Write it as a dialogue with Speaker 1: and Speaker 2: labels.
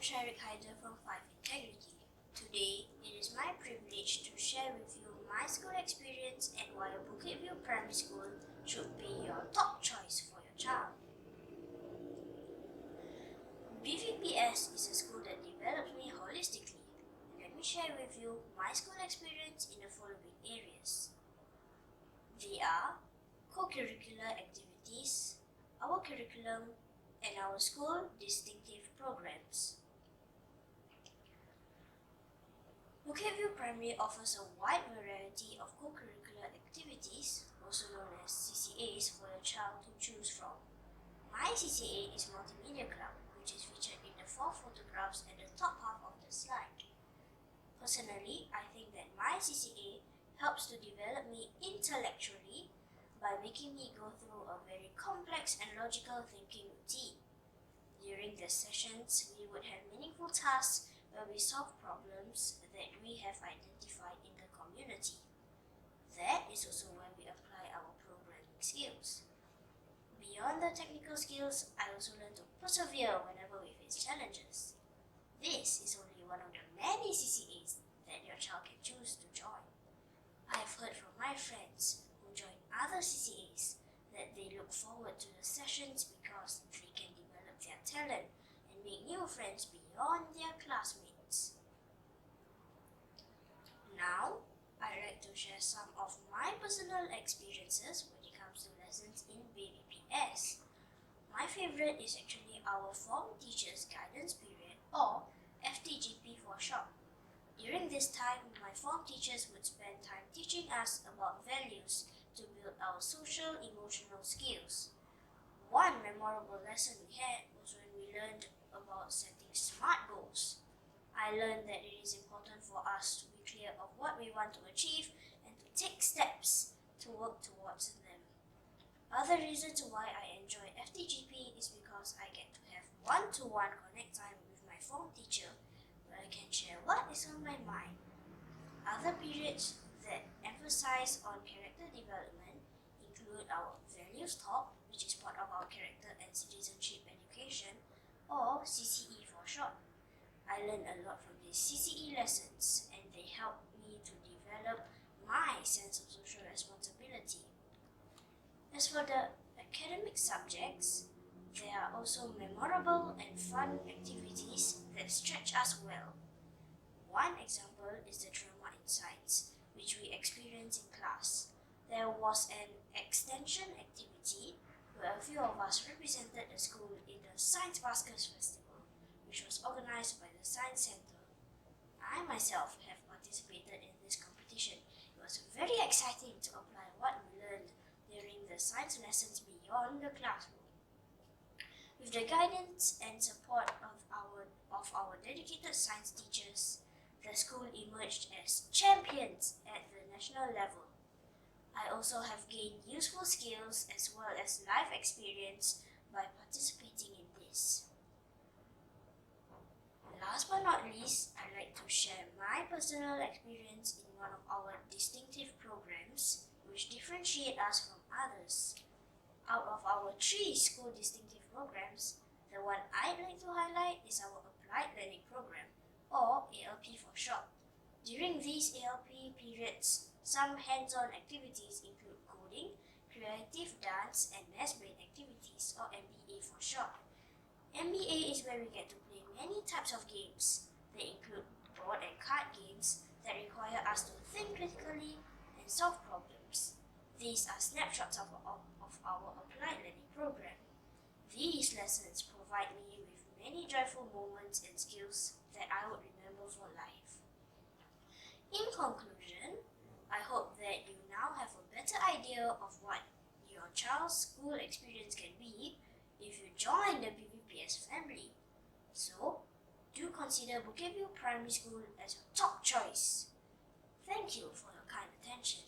Speaker 1: Sharik Haider from Five Integrity. Today, it is my privilege to share with you my school experience and why Bukit View Primary School should be your top choice for your child. BVPS is a school that develops me holistically. Let me share with you my school experience in the following areas. They are co-curricular activities, our curriculum, and our school distinctive programs. Bukit View Primary offers a wide variety of co-curricular activities, also known as CCAs, for your child to choose from. My CCA is Multimedia Club, which is featured in the 4 photographs at the top half of the slide. Personally, I think that my CCA helps to develop me intellectually by making me go through a very complex and logical thinking routine. During the sessions, we would have meaningful tasks where we solve problems that we have identified in the community. That is also where we apply our programming skills. Beyond the technical skills, I also learn to persevere whenever we face challenges. This is only one of the many CCAs that your child can choose to join. I have heard from my friends who join other CCAs that they look forward to the sessions because they can develop their talent and make new friends beyond their classmates. Now, I'd like to share some of my personal experiences when it comes to lessons in BVPS. My favorite is actually our Form Teachers Guidance Period, or FTGP for short. During this time, my form teachers would spend time teaching us about values to build our social-emotional skills. One memorable lesson we had was when we learned about setting SMART goals. I learned that it is important for us to be clear of what we want to achieve and to take steps to work towards them. Other reasons why I enjoy FTGP is because I get to have one-to-one connect time with my form teacher where I can share what is on my mind. Other periods that emphasize on character development include our Values Talk, which is part of our Character and Citizenship Education, or CCE for short. I learned a lot from these CCE lessons, and they helped me to develop my sense of social responsibility. As for the academic subjects, there are also memorable and fun activities that stretch us well. One example is the drama in science, which we experience in class. There was an extension activity where a few of us represented the school in the Science Baskers Festival, which was organized by the Science Center. I myself have participated in this competition. It was very exciting to apply what we learned during the science lessons beyond the classroom. With the guidance and support of our dedicated science teachers, the school emerged as champions at the national level. I also have gained useful skills as well as life experience by participating in this. Last but not least, I'd like to share my personal experience in one of our distinctive programs which differentiate us from others. Out of our 3 school distinctive programs, the one I'd like to highlight is our Applied Learning Program, or ALP for short. During these ALP periods, some hands-on activities include coding, creative dance, and mass-brain activities, or MBA for short. MBA is where we get to play many types of games. They include board and card games that require us to think critically and solve problems. These are snapshots of our Applied Learning Program. These lessons provide me with many joyful moments and skills that I would remember for life. In conclusion, I hope that you now have a better idea of what your child's school experience can be if you join the BVPS family. So, do consider Bukit View Primary School as your top choice. Thank you for your kind attention.